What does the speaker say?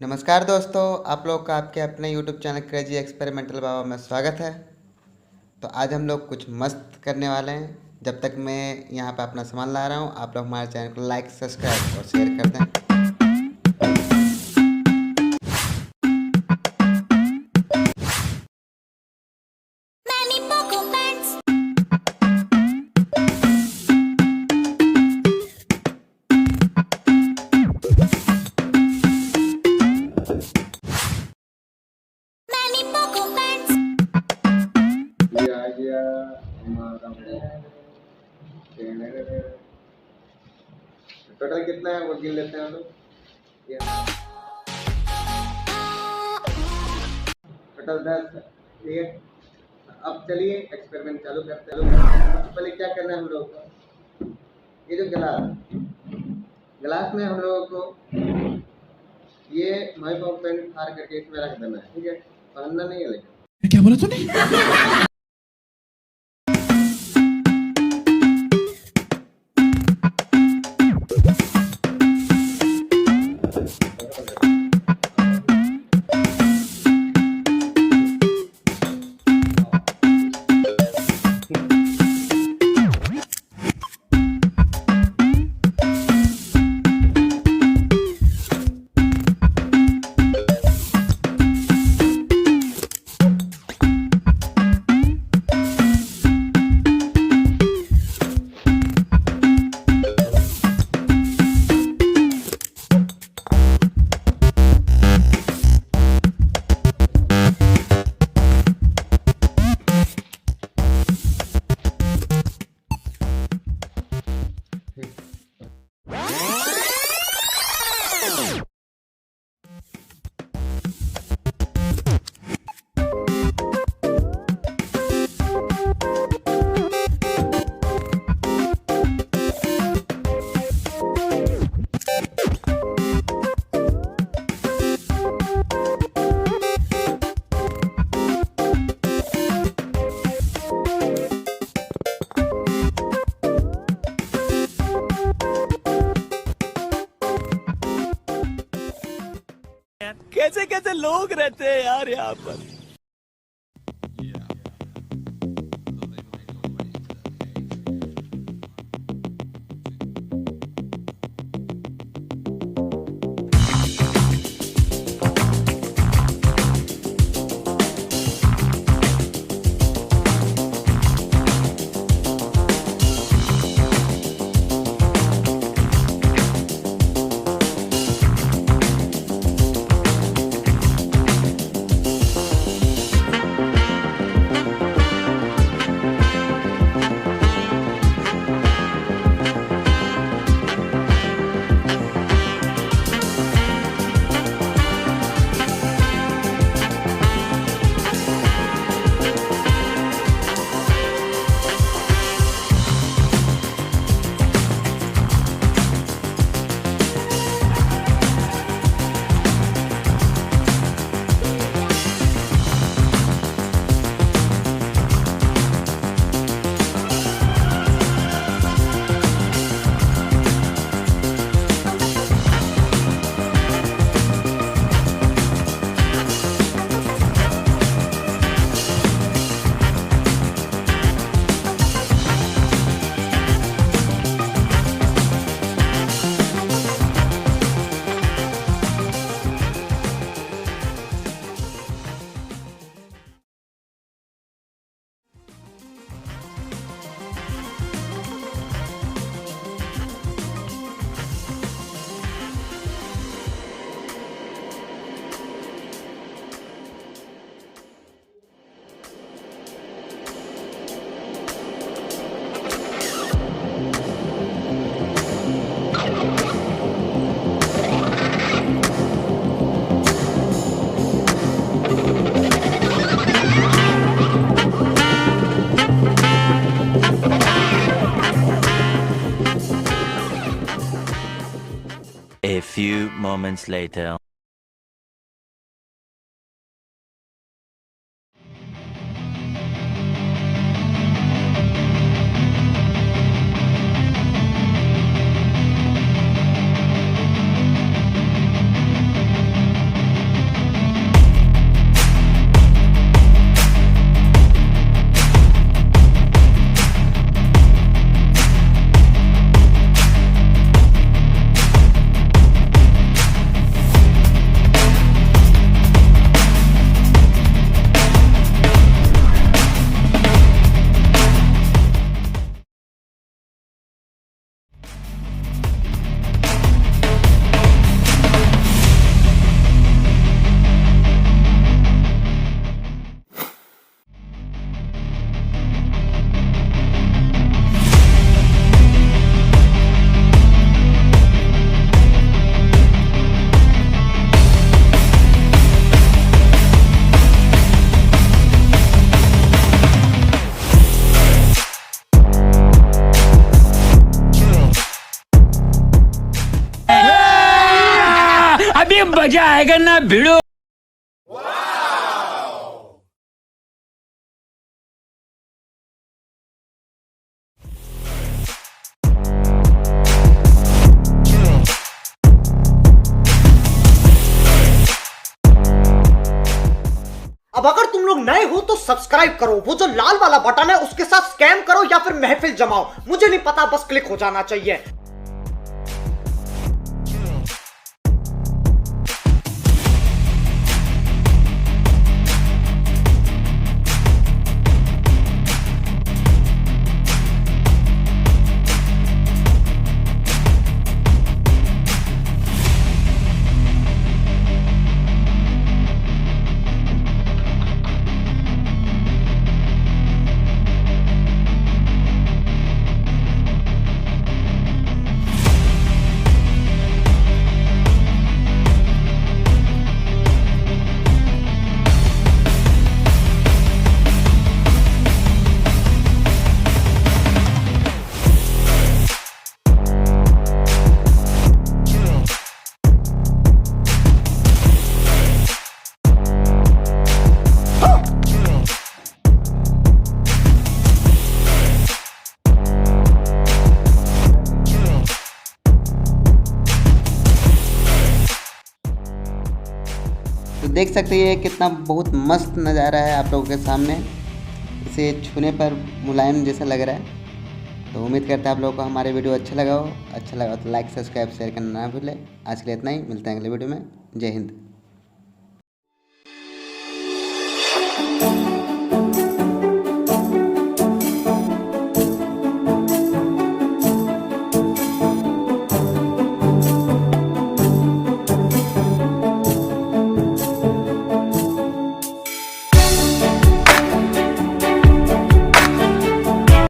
नमस्कार दोस्तों, आप लोग का आपके अपने YouTube चैनल क्रेजी एक्सपेरिमेंटल बाबा में स्वागत है। तो आज हम लोग कुछ मस्त करने वाले हैं। जब तक मैं यहाँ पे अपना सामान ला रहा हूँ, आप लोग हमारे चैनल को लाइक, सब्सक्राइब और शेयर कर दें। Mamy Poco Pants. Mamy Poco Pants. ये आ गया हमारा टोटल कितना है वो गिन लेते हैं हम लोग। ये टोटल 10 है। ठीक है, अब चलिए एक्सपेरिमेंट चालू करते हैं। सबसे पहले क्या करना है हम लोग को, ये जो गिलास में हम लोगों को ये मामी पोको पेंट फाड़ करके इसमें रख देना है। ठीक है, पहनना नहीं है लेकिन। क्या बोला तूने? कैसे कैसे लोग रहते हैं यार यहाँ पर। A few moments later. अभी मजा आएगा ना भिड़ो। अब अगर तुम लोग नए हो तो सब्सक्राइब करो, वो जो लाल वाला बटन है उसके साथ स्कैम करो या फिर महफिल जमाओ, मुझे नहीं पता, बस क्लिक हो जाना चाहिए। तो देख सकते हैं ये कितना बहुत मस्त नज़ारा है आप लोगों के सामने। इसे छूने पर मुलायम जैसा लग रहा है। तो उम्मीद करते हैं आप लोगों को हमारे वीडियो अच्छा लगा हो तो लाइक सब्सक्राइब शेयर करना ना भूलें। आज के लिए इतना ही, मिलते हैं अगले वीडियो में। जय हिंद।